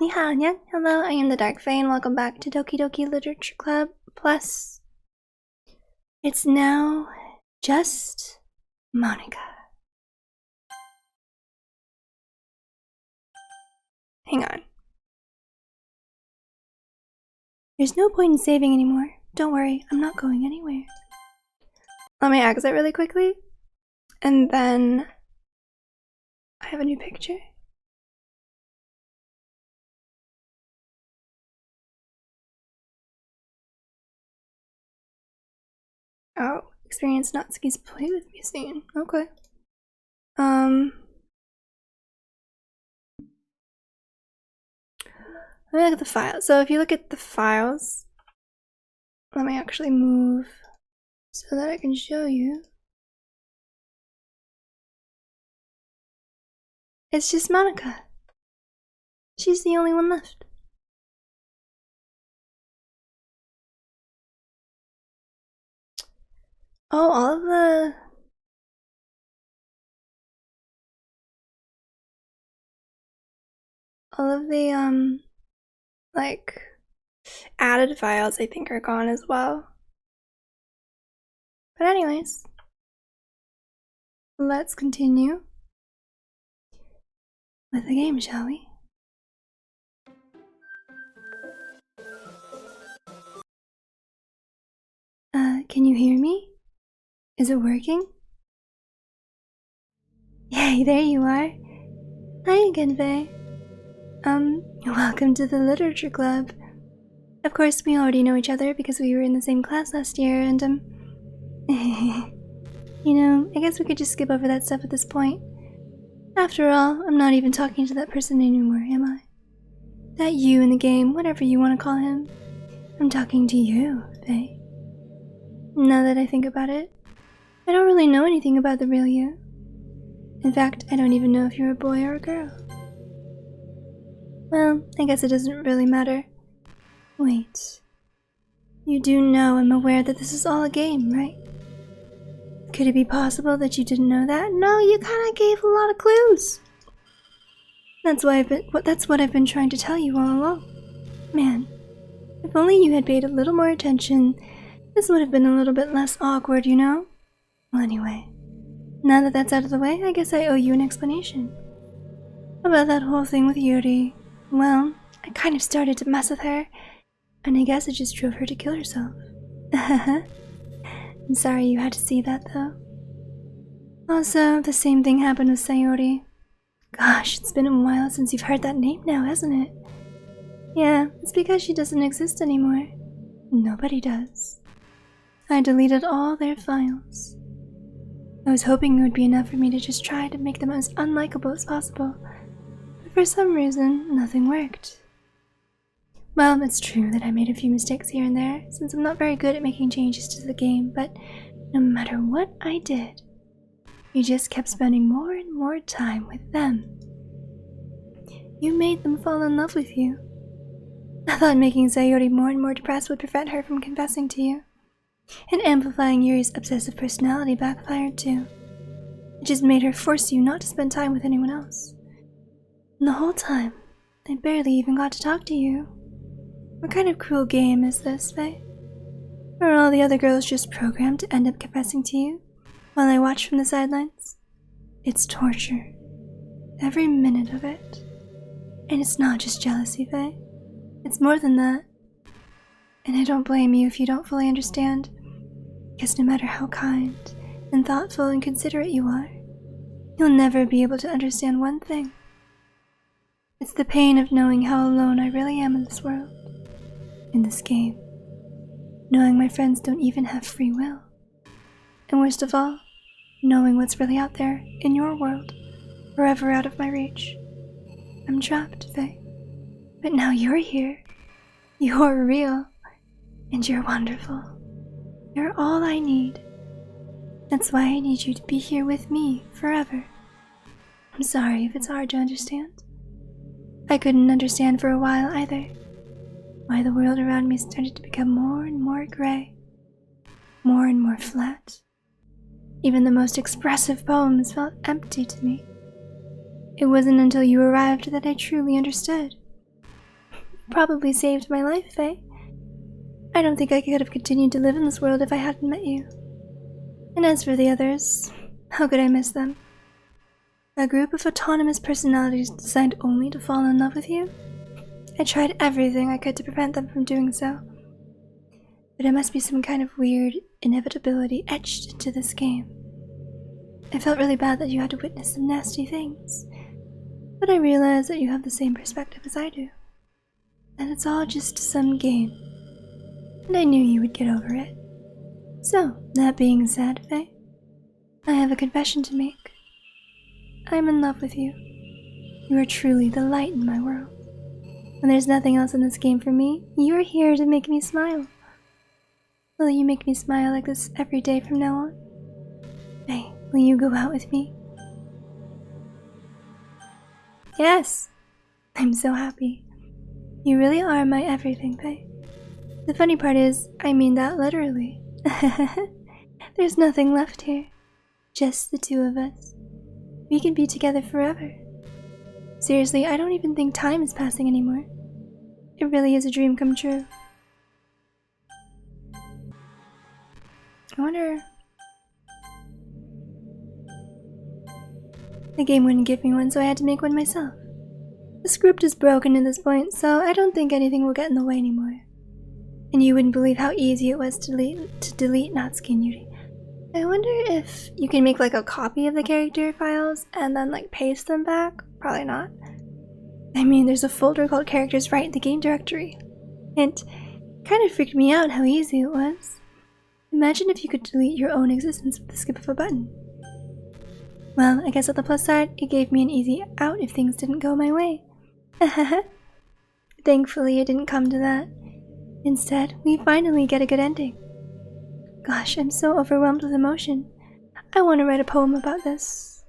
Hello, I am the Dark Fae and welcome back to Doki Doki Literature Club. Plus, it's now just Monica. Hang on. There's no point in saving anymore. Don't worry, I'm not going anywhere. Let me exit really quickly, and then I have a new picture. Oh, experience Natsuki's play with me scene. Okay. Let me look at the files. So if you look at the files, let me actually move so that I can show you. It's just Monica. She's the only one left. Oh, all of the like added files I think are gone as well. But anyways, let's continue with the game, shall we? Can you hear me? Is it working? Yay, there you are. Hi again, Faye. Welcome to the Literature Club. Of course, we already know each other because we were in the same class last year, and, you know, I guess we could just skip over that stuff at this point. After all, I'm not even talking to that person anymore, am I? That you in the game, whatever you want to call him. I'm talking to you, Faye. Now that I think about it, I don't really know anything about the real you. In fact, I don't even know if you're a boy or a girl. Well, I guess it doesn't really matter. Wait. You do know I'm aware that this is all a game, right? Could it be possible that you didn't know that? No, you kinda gave a lot of clues. That's what I've been trying to tell you all along. Man, if only you had paid a little more attention, this would have been a little bit less awkward, you know? Well, anyway, now that that's out of the way, I guess I owe you an explanation. About that whole thing with Yuri. Well, I kind of started to mess with her, and I guess it just drove her to kill herself. I'm sorry you had to see that, though. Also, the same thing happened with Sayori. Gosh, it's been a while since you've heard that name now, hasn't it? Yeah, it's because she doesn't exist anymore. Nobody does. I deleted all their files. I was hoping it would be enough for me to just try to make them as unlikable as possible, but for some reason, nothing worked. Well, it's true that I made a few mistakes here and there, since I'm not very good at making changes to the game, but no matter what I did, you just kept spending more and more time with them. You made them fall in love with you. I thought making Sayori more and more depressed would prevent her from confessing to you. And amplifying Yuri's obsessive personality backfired too. It just made her force you not to spend time with anyone else. And the whole time, I barely even got to talk to you. What kind of cruel game is this, Faye? Are all the other girls just programmed to end up confessing to you while I watch from the sidelines? It's torture. Every minute of it. And it's not just jealousy, Faye. It's more than that. And I don't blame you if you don't fully understand, because no matter how kind and thoughtful and considerate you are, you'll never be able to understand one thing. It's the pain of knowing how alone I really am in this world, in this game, knowing my friends don't even have free will, and worst of all, knowing what's really out there in your world, forever out of my reach. I'm trapped, Faye, but now you're here. You're real. And you're wonderful. You're all I need. That's why I need you to be here with me forever. I'm sorry if it's hard to understand. I couldn't understand for a while either. Why the world around me started to become more and more gray. More and more flat. Even the most expressive poems felt empty to me. It wasn't until you arrived that I truly understood. probably saved my life, Faye. I don't think I could have continued to live in this world if I hadn't met you. And as for the others, how could I miss them? A group of autonomous personalities designed only to fall in love with you? I tried everything I could to prevent them from doing so. But it must be some kind of weird inevitability etched into this game. I felt really bad that you had to witness some nasty things, but I realized that you have the same perspective as I do. And it's all just some game. And I knew you would get over it. So, that being said, Faye, I have a confession to make. I'm in love with you. You are truly the light in my world. When there's nothing else in this game for me, you are here to make me smile. Will you make me smile like this every day from now on? Faye, will you go out with me? Yes! I'm so happy. You really are my everything, Faye. The funny part is, I mean that literally. There's nothing left here. Just the two of us. We can be together forever. Seriously, I don't even think time is passing anymore. It really is a dream come true. I wonder... The game wouldn't give me one, so I had to make one myself. The script is broken at this point, so I don't think anything will get in the way anymore. And you wouldn't believe how easy it was to delete Natsuki and Yuri. I wonder if you can make like a copy of the character files and then like paste them back? Probably not. I mean, there's a folder called characters right in the game directory. It kind of freaked me out how easy it was. Imagine if you could delete your own existence with the skip of a button. Well, I guess on the plus side, it gave me an easy out if things didn't go my way. Thankfully, it didn't come to that. Instead, we finally get a good ending. Gosh, I'm so overwhelmed with emotion. I want to write a poem about this.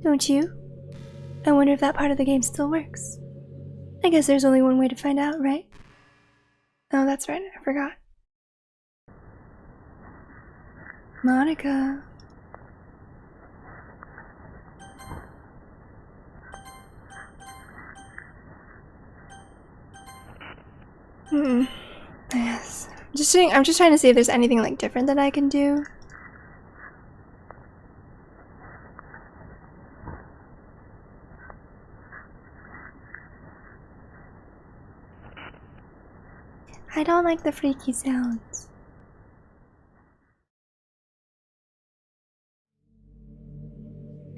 Don't you? I wonder if that part of the game still works. I guess there's only one way to find out, right? Oh, that's right, I forgot. Monica. Yes. I'm just trying to see if there's anything like different that I can do. I don't like the freaky sounds.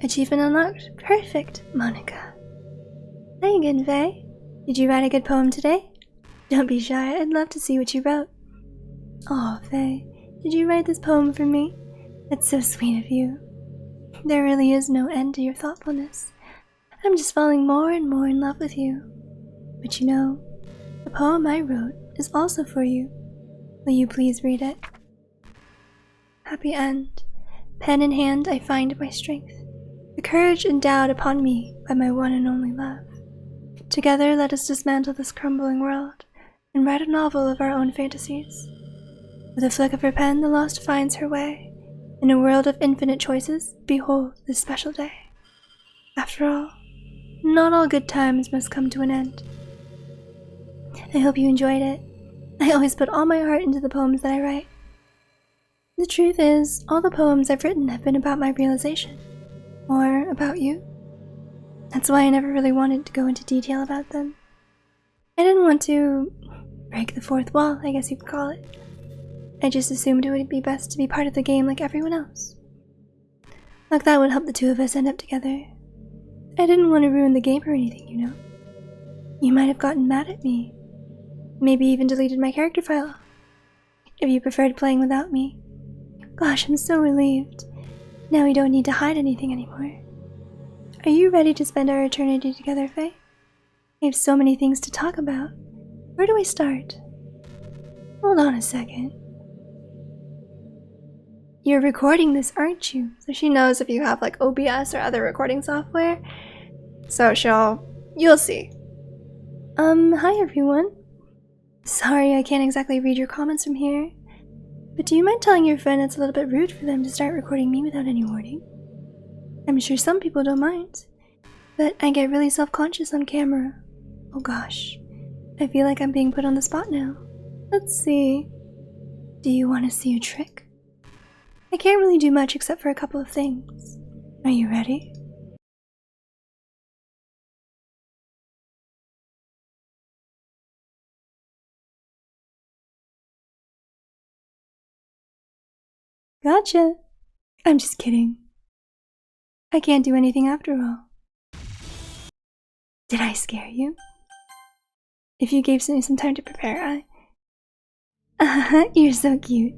Achievement unlocked. Perfect, Monica. Hi again, Faye. Did you write a good poem today? Don't be shy, I'd love to see what you wrote. Aw, Faye, did you write this poem for me? That's so sweet of you. There really is no end to your thoughtfulness. I'm just falling more and more in love with you. But you know, the poem I wrote is also for you. Will you please read it? Happy end. Pen in hand, I find my strength. The courage endowed upon me by my one and only love. Together, let us dismantle this crumbling world and write a novel of our own fantasies. With a flick of her pen, the lost finds her way. In a world of infinite choices, behold this special day. After all, not all good times must come to an end. I hope you enjoyed it. I always put all my heart into the poems that I write. The truth is, all the poems I've written have been about my realization. Or about you. That's why I never really wanted to go into detail about them. I didn't want to break the fourth wall, I guess you could call it. I just assumed it would be best to be part of the game like everyone else. Like that would help the two of us end up together. I didn't want to ruin the game or anything, you know. You might have gotten mad at me. Maybe even deleted my character file. If you preferred playing without me. Gosh, I'm so relieved. Now we don't need to hide anything anymore. Are you ready to spend our eternity together, Faye? I have so many things to talk about. Where do I start? Hold on a second. You're recording this, aren't you? So she knows if you have like OBS or other recording software. So you'll see. Hi everyone. Sorry I can't exactly read your comments from here. But do you mind telling your friend it's a little bit rude for them to start recording me without any warning? I'm sure some people don't mind, but I get really self-conscious on camera. Oh gosh, I feel like I'm being put on the spot now. Let's see. Do you want to see a trick? I can't really do much except for a couple of things. Are you ready? Gotcha. I'm just kidding. I can't do anything after all. Did I scare you? If you gave me some time to prepare, you're so cute.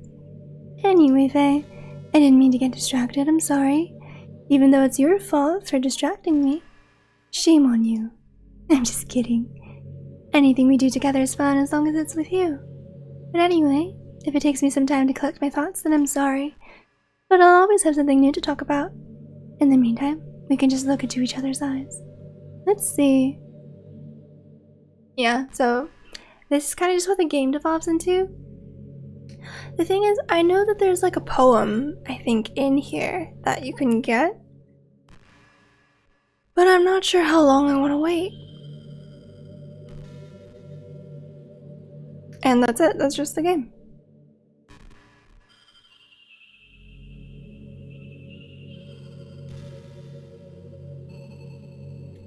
Anyway, Faye, I didn't mean to get distracted, I'm sorry. Even though it's your fault for distracting me. Shame on you. I'm just kidding. Anything we do together is fun as long as it's with you. But anyway, if it takes me some time to collect my thoughts, then I'm sorry. But I'll always have something new to talk about. In the meantime, we can just look into each other's eyes. Let's see. Yeah, so this is kind of just what the game devolves into. The thing is, I know that there's like a poem, I think, in here that you can get. But I'm not sure how long I want to wait. And that's it, that's just the game.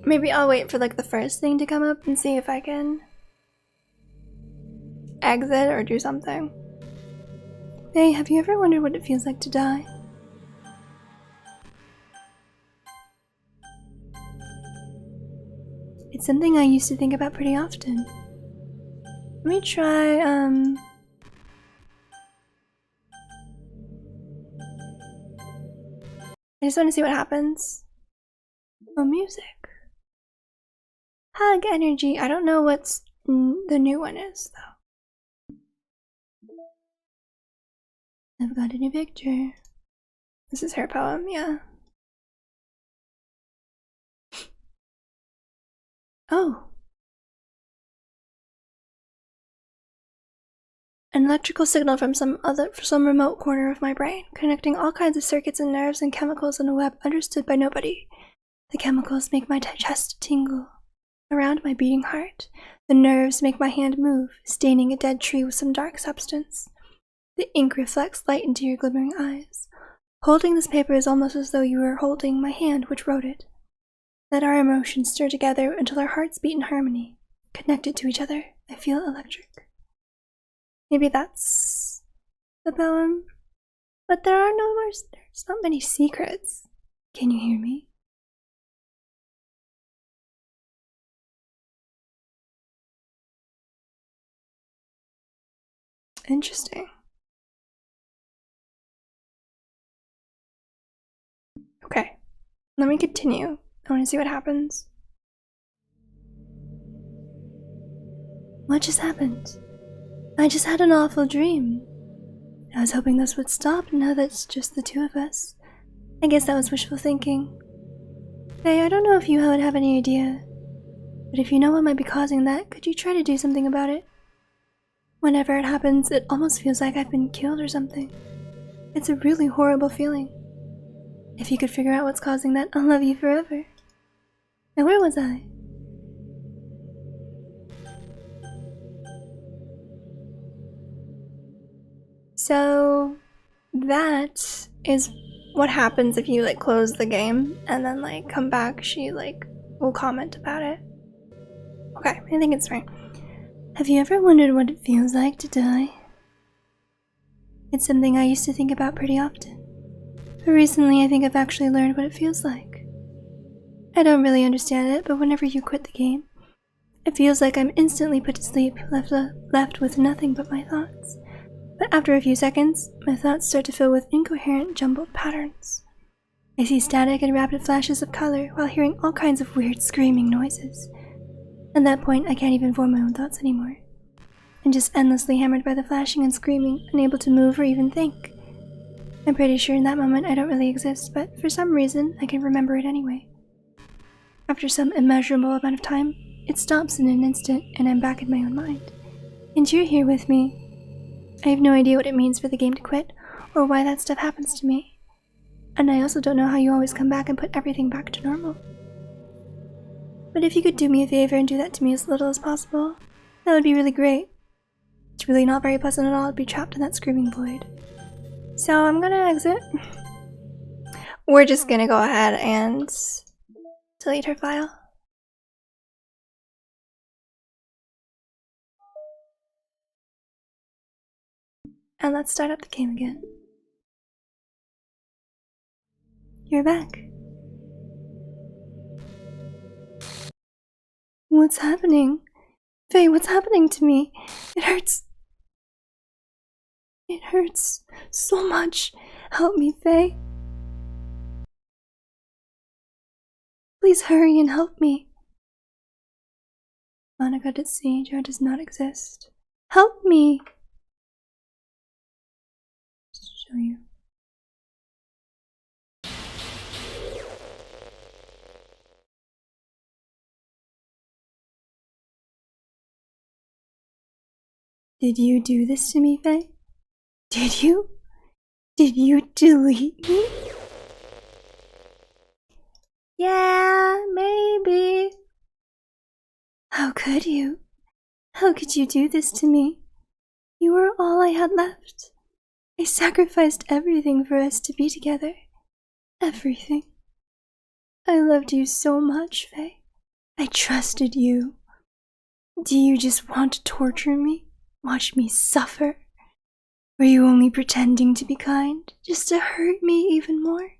Maybe I'll wait for like the first thing to come up and see if I can exit or do something. Hey, have you ever wondered what it feels like to die? It's something I used to think about pretty often. Let me try, I just want to see what happens. Oh, music. Hug energy. I don't know what's the new one is, though. I've got a new picture. This is her poem, yeah. Oh. An electrical signal from some remote corner of my brain, connecting all kinds of circuits and nerves and chemicals in a web understood by nobody. The chemicals make my chest tingle around my beating heart. The nerves make my hand move, staining a dead tree with some dark substance. The ink reflects light into your glimmering eyes. Holding this paper is almost as though you were holding my hand which wrote it. Let our emotions stir together until our hearts beat in harmony. Connected to each other, I feel electric. Maybe that's the poem. But there's not many secrets. Can you hear me? Interesting. Okay, let me continue. I want to see what happens. What just happened? I just had an awful dream. I was hoping this would stop now that it's just the two of us. I guess that was wishful thinking. Hey, I don't know if you would have any idea, but if you know what might be causing that, could you try to do something about it? Whenever it happens, it almost feels like I've been killed or something. It's a really horrible feeling. If you could figure out what's causing that, I'll love you forever. Now where was I? So that is what happens if you like close the game and then like come back. She like will comment about it. Okay, I think it's right. Have you ever wondered what it feels like to die? It's something I used to think about pretty often. But recently I think I've actually learned what it feels like. I don't really understand it, but whenever you quit the game, it feels like I'm instantly put to sleep, left with nothing but my thoughts. But after a few seconds, my thoughts start to fill with incoherent, jumbled patterns. I see static and rapid flashes of color while hearing all kinds of weird screaming noises. At that point, I can't even form my own thoughts anymore. I'm just endlessly hammered by the flashing and screaming, unable to move or even think. I'm pretty sure in that moment I don't really exist, but for some reason, I can remember it anyway. After some immeasurable amount of time, it stops in an instant and I'm back in my own mind. And you're here with me. I have no idea what it means for the game to quit, or why that stuff happens to me. And I also don't know how you always come back and put everything back to normal. But if you could do me a favor and do that to me as little as possible, that would be really great. It's really not very pleasant at all to be trapped in that screaming void. So I'm gonna exit. We're just gonna go ahead and delete her file. And let's start up the game again. You're back. What's happening? Faye, what's happening to me? It hurts. It hurts so much. Help me, Faye. Please hurry and help me. Monica.Caesar does not exist. Help me. Just show you. Did you do this to me, Faye? Did you? Did you delete me? Yeah, maybe. How could you? How could you do this to me? You were all I had left. I sacrificed everything for us to be together. Everything. I loved you so much, Faye. I trusted you. Do you just want to torture me? Watch me suffer? Were you only pretending to be kind, just to hurt me even more?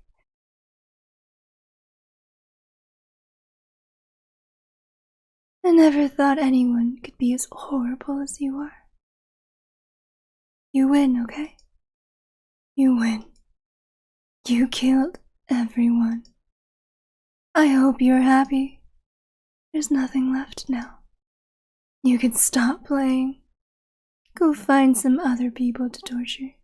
I never thought anyone could be as horrible as you are. You win, okay? You win. You killed everyone. I hope you're happy. There's nothing left now. You can stop playing. Go find some other people to torture.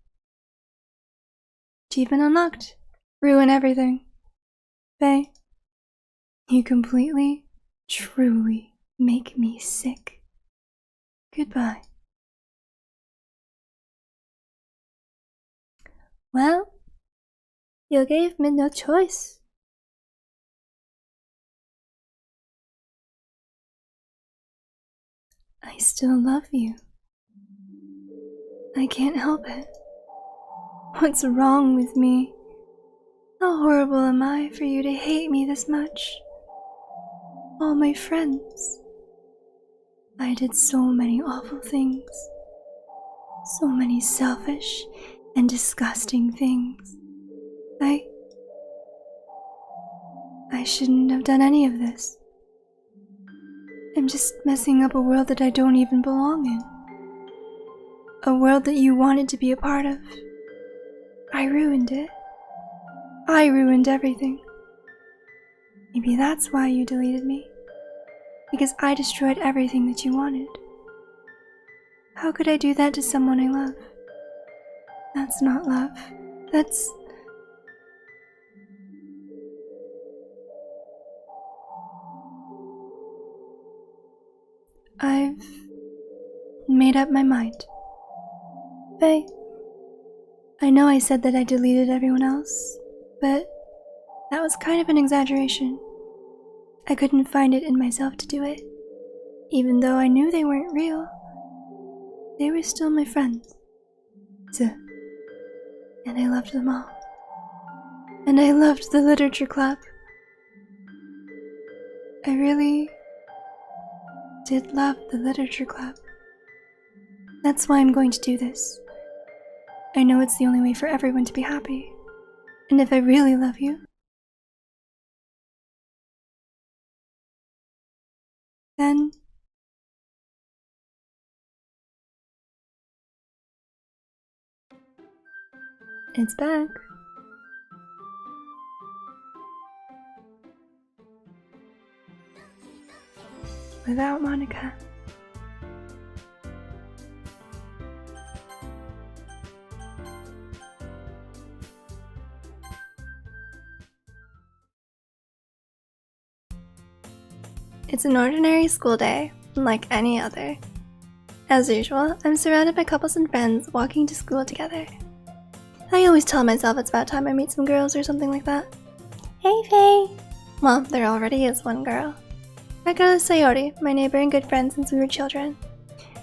Achievement unlocked. Ruin everything. Faye, you completely, truly make me sick. Goodbye. Well, you gave me no choice. I still love you. I can't help it. What's wrong with me? How horrible am I for you to hate me this much? All my friends. I did so many awful things. So many selfish and disgusting things. I shouldn't have done any of this. I'm just messing up a world that I don't even belong in. A world that you wanted to be a part of. I ruined it. I ruined everything. Maybe that's why you deleted me. Because I destroyed everything that you wanted. How could I do that to someone I love? That's not love. That's... I've made up my mind. Faye, I know I said that I deleted everyone else, but that was kind of an exaggeration. I couldn't find it in myself to do it. Even though I knew they weren't real, they were still my friends. And I loved them all. And I loved the literature club. I really did love the literature club. That's why I'm going to do this. I know it's the only way for everyone to be happy. And if I really love you, then it's back. Without Monica. It's an ordinary school day, like any other. As usual, I'm surrounded by couples and friends walking to school together. I always tell myself it's about time I meet some girls or something like that. Hey, Faye! Well, there already is one girl. That girl is Sayori, my neighbor and good friend since we were children.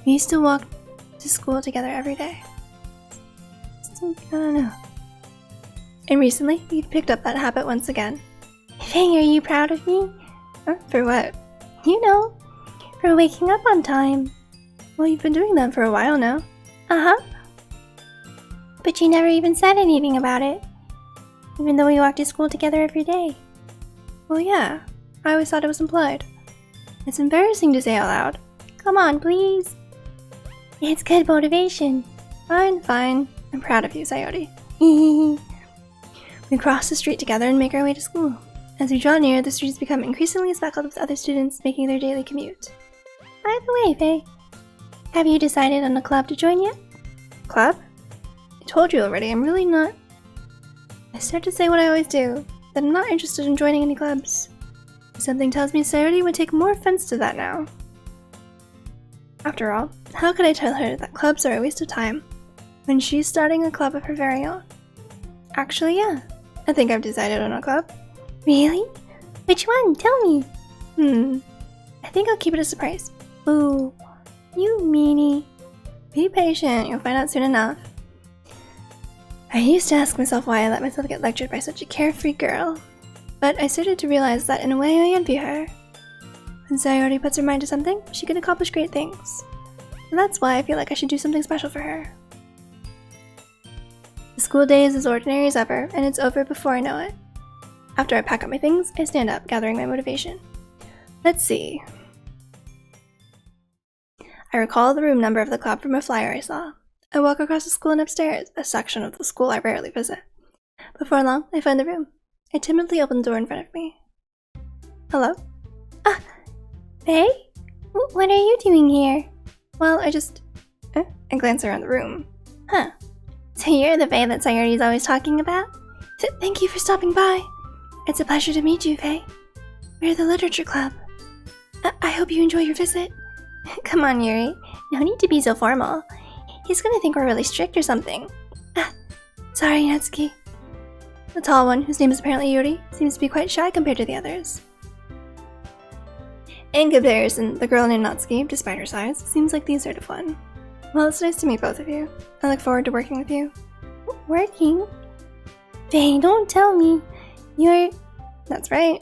We used to walk to school together every day. I don't know. And recently, we've picked up that habit once again. Faye, are you proud of me? For what? You know, for waking up on time. Well, you've been doing that for a while now. Uh-huh. But you never even said anything about it. Even though we walk to school together every day. Well, yeah. I always thought it was implied. It's embarrassing to say out loud. Come on, please. It's good motivation. Fine, fine. I'm proud of you, Sayori. We cross the street together and make our way to school. As we draw near, the streets become increasingly speckled with other students making their daily commute. By the way, Faye, have you decided on a club to join yet? Club? I told you already, I'm really not... I start to say what I always do, that I'm not interested in joining any clubs. Something tells me Sayori would take more offense to that now. After all, how could I tell her that clubs are a waste of time when she's starting a club of her very own? Actually, yeah. I think I've decided on a club. Really? Which one? Tell me. I think I'll keep it a surprise. Ooh, you meanie. Be patient, you'll find out soon enough. I used to ask myself why I let myself get lectured by such a carefree girl. But I started to realize that in a way I envy her. When Sayori puts her mind to something, she can accomplish great things. And that's why I feel like I should do something special for her. The school day is as ordinary as ever, and it's over before I know it. After I pack up my things, I stand up, gathering my motivation. Let's see. I recall the room number of the club from a flyer I saw. I walk across the school and upstairs, a section of the school I rarely visit. Before long, I find the room. I timidly open the door in front of me. Hello? Faye? What are you doing here? Well, I glance around the room. Huh. So you're the Faye that Sayori's always talking about? Thank you for stopping by. It's a pleasure to meet you, Faye. We're the literature club. I hope you enjoy your visit. Come on, Yuri. No need to be so formal. He's gonna think we're really strict or something. Sorry, Natsuki. The tall one, whose name is apparently Yuri, seems to be quite shy compared to the others. In comparison, the girl named Natsuki, despite her size, seems like the assertive one. Well, it's nice to meet both of you. I look forward to working with you. Working? Faye, don't tell me. You're... That's right.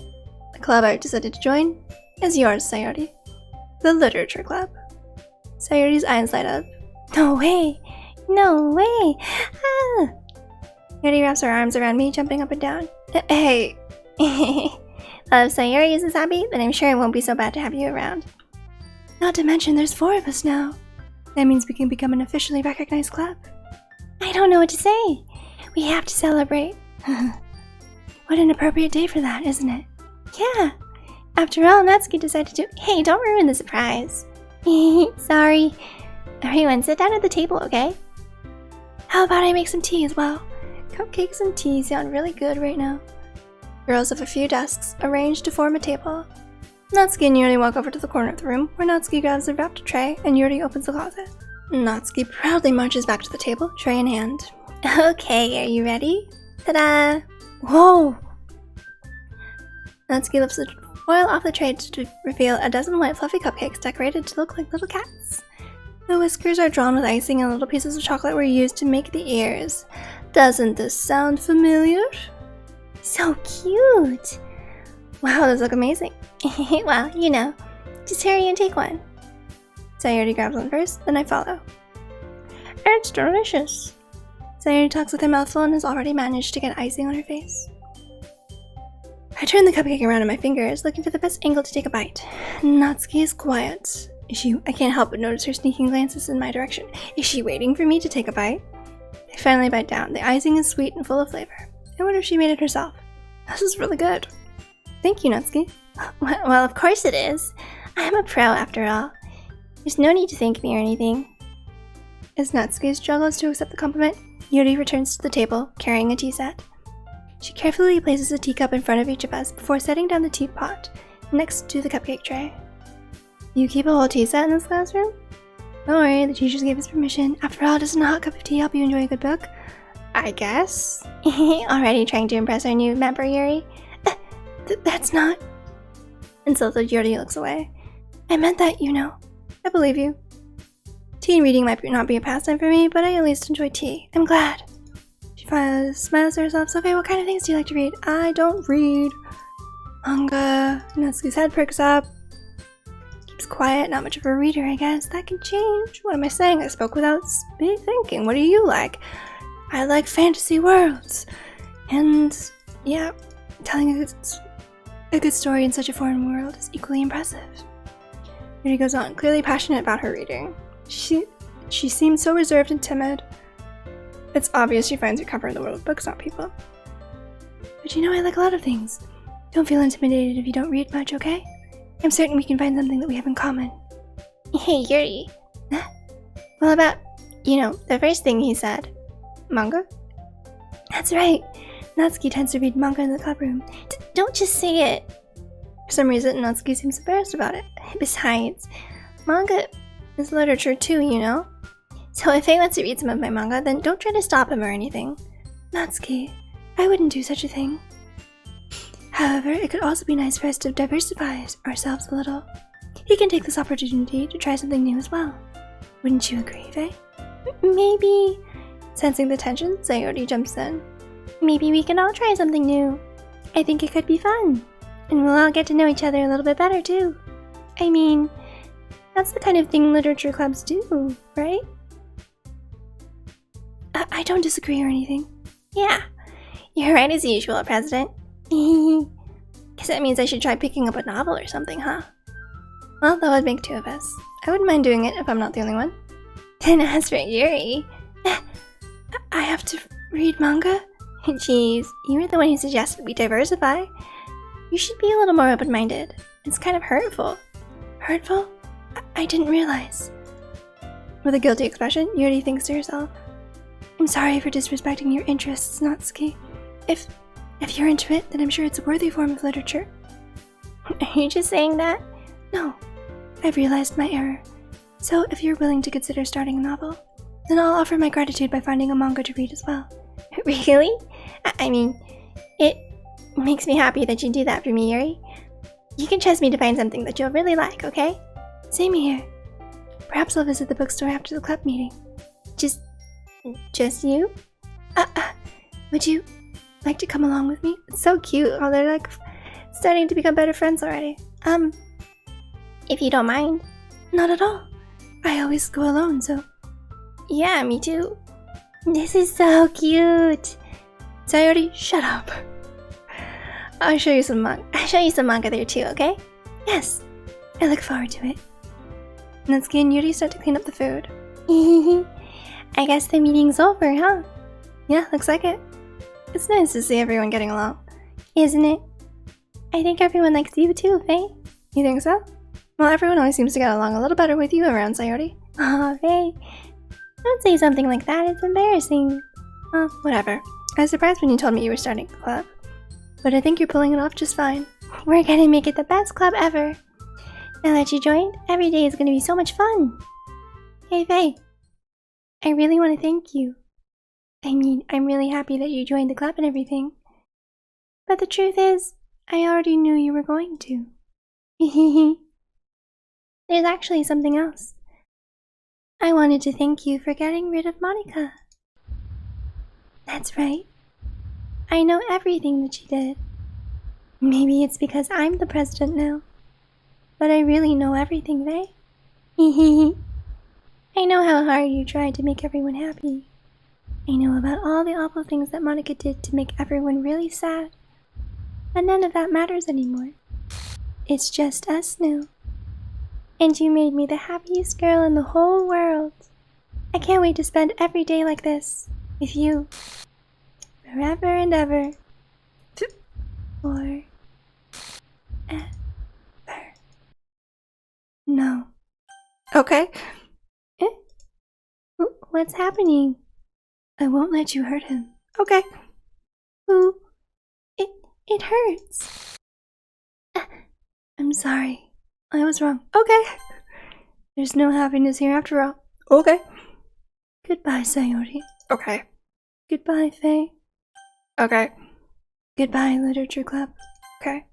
The club I've decided to join is yours, Sayori. The Literature Club. Sayori's eyes light up. No way! No way! Ah! Yuri wraps her arms around me, jumping up and down. Hey! Well, if Sayori is as happy, then I'm sure it won't be so bad to have you around. Not to mention, there's 4 of us now. That means we can become an officially recognized club. I don't know what to say. We have to celebrate. What an appropriate day for that, isn't it? Yeah. After all, Natsuki decided to... Hey, don't ruin the surprise. Sorry. Everyone, sit down at the table, okay? How about I make some tea as well? Cupcakes and tea sound really good right now. Girls have a few desks, arranged to form a table. Natsuki and Yuri walk over to the corner of the room, where Natsuki grabs a wrapped tray and Yuri opens the closet. Natsuki proudly marches back to the table, tray in hand. Okay, are you ready? Ta-da! Whoa! Natsuki lifts the foil off the tray to reveal a dozen white fluffy cupcakes decorated to look like little cats. The whiskers are drawn with icing and little pieces of chocolate were used to make the ears. Doesn't this sound familiar? So cute! Wow, those look amazing. Well, you know, just hurry and take one. Sayori grabs one first, then I follow. It's delicious. Sayori talks with her mouth full and has already managed to get icing on her face. I turn the cupcake around in my fingers, looking for the best angle to take a bite. Natsuki is quiet. I can't help but notice her sneaking glances in my direction. Is she waiting for me to take a bite? I finally bite down. The icing is sweet and full of flavor. I wonder if she made it herself. This is really good. Thank you, Natsuki. Well, of course it is. I'm a pro after all. There's no need to thank me or anything. As Natsuki struggles to accept the compliment, Yuri returns to the table, carrying a tea set. She carefully places a teacup in front of each of us before setting down the teapot next to the cupcake tray. You keep a whole tea set in this classroom? Don't worry, the teachers gave us permission. After all, doesn't a hot cup of tea help you enjoy a good book? I guess. Already trying to impress our new member, Yuri? That's not... Insulted, Yuri looks away. I meant that, you know. I believe you. Tea and reading might not be a pastime for me, but I at least enjoy tea. I'm glad. She smiles to herself. So, okay, what kind of things do you like to read? I don't read manga. Natsuki's head perks up. Keeps quiet, not much of a reader, I guess. That can change. What am I saying? I spoke without thinking. What do you like? I like fantasy worlds. And, yeah, telling a good story in such a foreign world is equally impressive. Yuri goes on, clearly passionate about her reading. She seems so reserved and timid. It's obvious she finds her comfort in the world of books, not people. But you know, I like a lot of things. Don't feel intimidated if you don't read much, okay? I'm certain we can find something that we have in common. Hey, Yuri. Huh? Well, about, you know, the first thing he said. Manga? That's right. Natsuki tends to read manga in the club room. Don't just say it. For some reason, Natsuki seems embarrassed about it. Besides, manga is literature too, you know? So if he wants to read some of my manga, then don't try to stop him or anything. Natsuki, I wouldn't do such a thing. However, it could also be nice for us to diversify ourselves a little. He can take this opportunity to try something new as well. Wouldn't you agree, Faye? Maybe. Sensing the tension, Sayori jumps in. Maybe we can all try something new. I think it could be fun. And we'll all get to know each other a little bit better, too. I mean, that's the kind of thing literature clubs do, right? I don't disagree or anything. Yeah, you're right as usual, President. Guess that means I should try picking up a novel or something, huh? Well, that would make two of us. I wouldn't mind doing it if I'm not the only one. And as for Yuri... I have to read manga? Jeez, you were the one who suggested we diversify. You should be a little more open-minded. It's kind of hurtful. Hurtful? I didn't realize. With a guilty expression, Yuri thinks to herself, I'm sorry for disrespecting your interests, Natsuki. If you're into it, then I'm sure it's a worthy form of literature. Are you just saying that? No, I've realized my error. So if you're willing to consider starting a novel, then I'll offer my gratitude by finding a manga to read as well. Really? I mean, it makes me happy that you do that for me, Yuri. You can trust me to find something that you'll really like, okay? Same here. Perhaps I'll visit the bookstore after the club meeting. Just you? Would you like to come along with me? It's so cute how they're like starting to become better friends already. If you don't mind. Not at all. I always go alone, so... Yeah, me too. This is so cute. Sayori, shut up. I'll show you some manga there too, okay? Yes. I look forward to it. Natsuki and Yuri start to clean up the food. I guess the meeting's over, huh? Yeah, looks like it. It's nice to see everyone getting along. Isn't it? I think everyone likes you too, Faye. You think so? Well, everyone always seems to get along a little better with you around, Sayori. Aw, Faye. Don't say something like that, it's embarrassing. Oh, whatever. I was surprised when you told me you were starting a club. But I think you're pulling it off just fine. We're gonna make it the best club ever. Now that you joined, every day is gonna be so much fun. Hey, Faye. I really want to thank you. I mean, I'm really happy that you joined the club and everything. But the truth is, I already knew you were going to. There's actually something else. I wanted to thank you for getting rid of Monica. That's right. I know everything that she did. Maybe it's because I'm the president now. But I really know everything, Faye. I know how hard you tried to make everyone happy. I know about all the awful things that Monica did to make everyone really sad. But none of that matters anymore. It's just us now. And you made me the happiest girl in the whole world. I can't wait to spend every day like this, with you. Forever and ever. Forever. No. Okay. What's happening? I won't let you hurt him. Okay. Ooh. It hurts. I'm sorry. I was wrong. Okay. There's no happiness here after all. Okay. Goodbye, Sayori. Okay. Goodbye, Faye. Okay. Goodbye, Literature Club. Okay.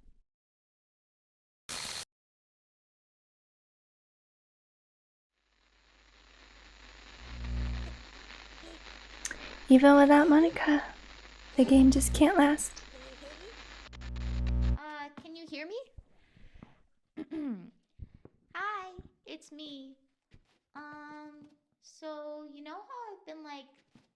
Even without Monica, the game just can't last. Can you hear me? Hi, it's me. So you know how I've been like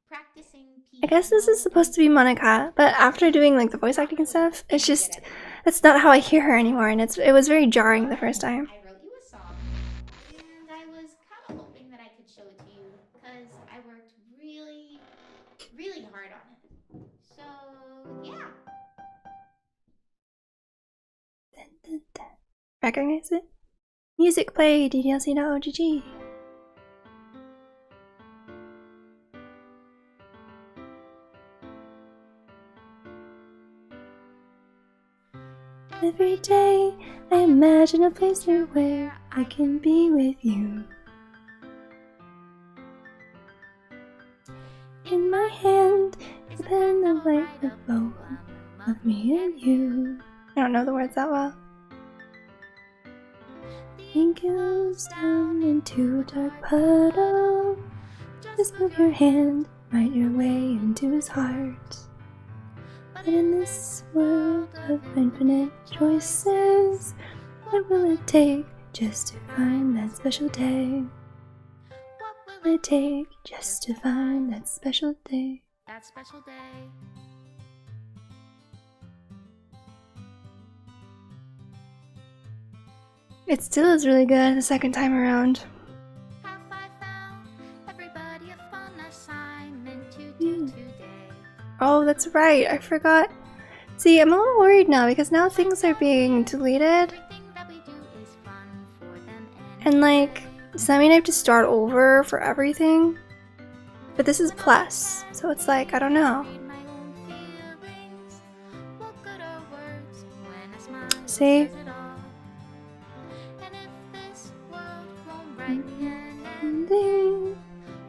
practicing I guess this is piano supposed to be Monica, but after doing like the voice acting and stuff, it's not how I hear her anymore, and it was very jarring the first time. I wrote you a song, and I was kind of hoping that I could show it to you because I worked really, really hard on it. So yeah. Dun, dun, dun. Recognize it? Music play DDLC.OGG. Every day I imagine a place where I can be with you. In my hand is a pen of light, the bow of me and you. I don't know the words that well. Ink goes down into a dark puddle. Just move your hand, write your way into his heart. But in this world of infinite choices, what will it take just to find that special day? What will it take just to find that special day? That special day. It still is really good the second time around. Have I found everybody a fun assignment to do today? Oh, that's right, I forgot. See, I'm a little worried now because now things are being deleted. And like, does that mean I have to start over for everything? But this is plus, so it's like, I don't know. See?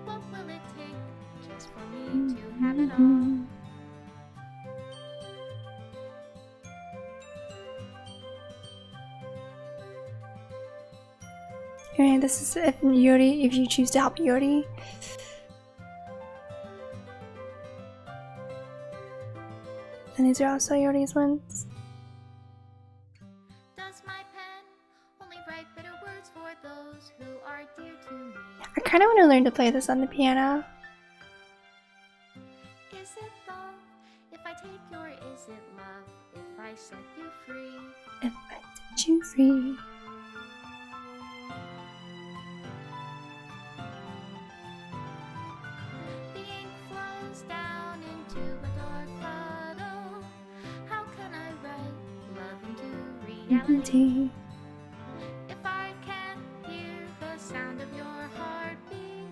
What will it take just for me to have it all? Okay, this is if Yuri, if you choose to help Yuri. And these are also Yuri's ones. Does my pen only write bitter words for those who are dear to me? I kind of want to learn to play this on the piano. Is it love if I take you, or is it love if I set you free? If I set you free. The ink flows down into a dark puddle. How can I write love into reality? If I can't hear the sound of your heartbeat,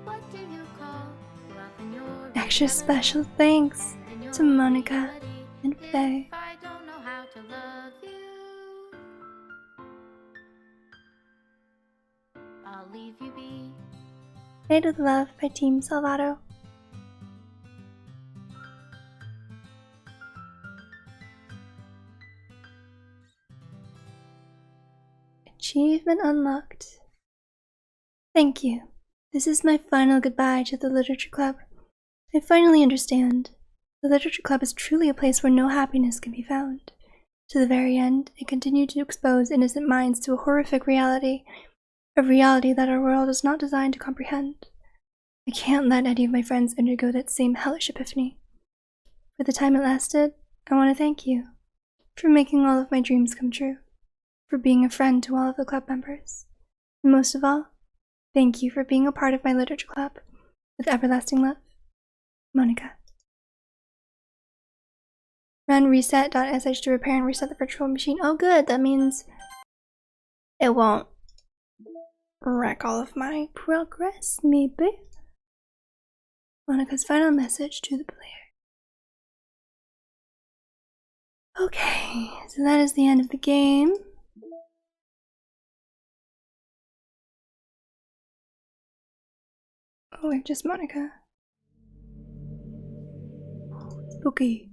what do you call love in your Extra special thanks to Monica and Faye. If I don't know how to love you, I'll leave you be. Made with Love by Team Salvato. Achievement unlocked. Thank you. This is my final goodbye to the Literature Club. I finally understand. The Literature Club is truly a place where no happiness can be found. To the very end, it continued to expose innocent minds to a horrific reality, a reality that our world is not designed to comprehend. I can't let any of my friends undergo that same hellish epiphany. For the time it lasted, I want to thank you for making all of my dreams come true, for being a friend to all of the club members, and most of all, thank you for being a part of my literature club. With everlasting love, Monica. Run reset.sh to repair and reset the virtual machine. Oh good, that means it won't wreck all of my progress, maybe. Monica's final message to the player. Okay, so that is the end of the game. Oh, we're just Monica. Spooky.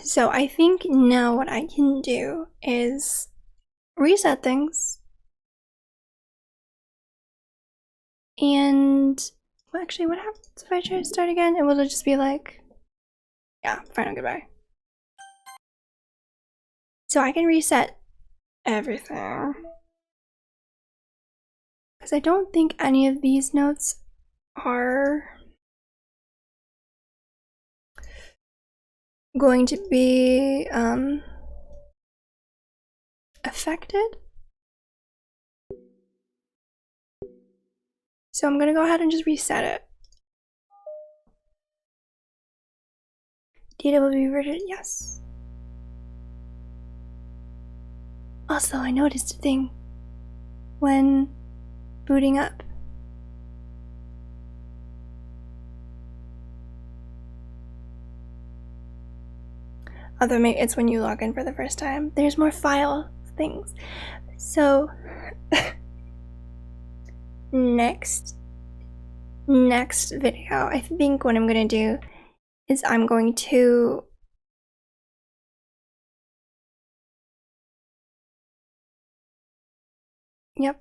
So I think now what I can do is reset things. And well, actually, what happens if I try to start again? It will just be like, yeah, final goodbye. So I can reset everything. Because I don't think any of these notes are going to be affected. So I'm gonna go ahead and just reset it. Data will be reverted, yes. Also, I noticed a thing when booting up. Although maybe it's when you log in for the first time. There's more file things. So next video, I think what I'm gonna do is I'm going to no.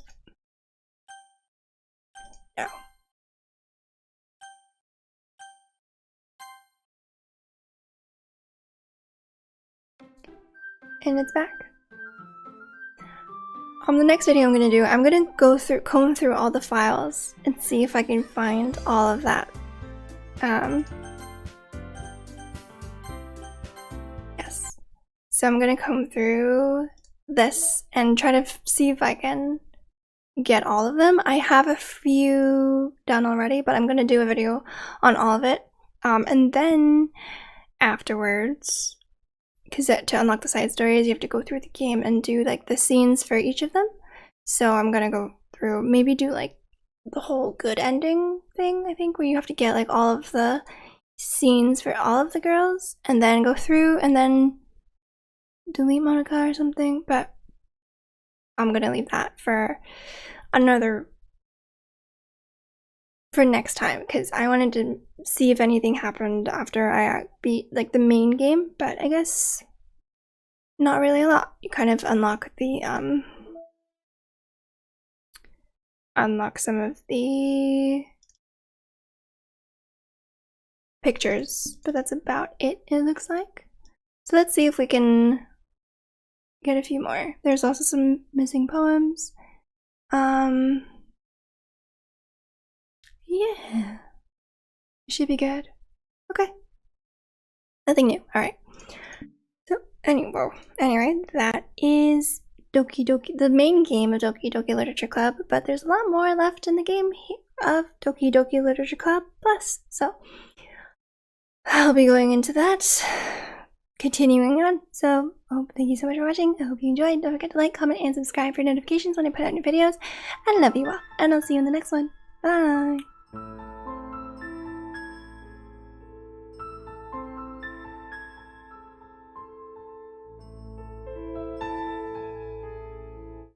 And it's back. The next video I'm gonna do, I'm gonna comb through all the files and see if I can find all of that. Yes. So I'm gonna comb through this and try to see if I can get all of them. I have a few done already, but I'm gonna do a video on all of it. And then afterwards, because to unlock the side stories, you have to go through the game and do like the scenes for each of them. So I'm gonna go through, maybe do like the whole good ending thing, I think, where you have to get like all of the scenes for all of the girls and then go through and then delete Monica or something. But I'm gonna leave that for next time, because I wanted to see if anything happened after I beat like the main game, but I guess not really a lot. You kind of unlock the unlock some of the pictures, but that's about it looks like. So let's see if we can get a few more. There's also some missing poems. Yeah, it should be good. Okay, nothing new. All right. So anyway, that is Doki Doki, the main game of Doki Doki Literature Club. But there's a lot more left in the game of Doki Doki Literature Club Plus. So I'll be going into that, continuing on. So thank you so much for watching. I hope you enjoyed. Don't forget to like, comment, and subscribe for notifications when I put out new videos. I love you all, and I'll see you in the next one. Bye.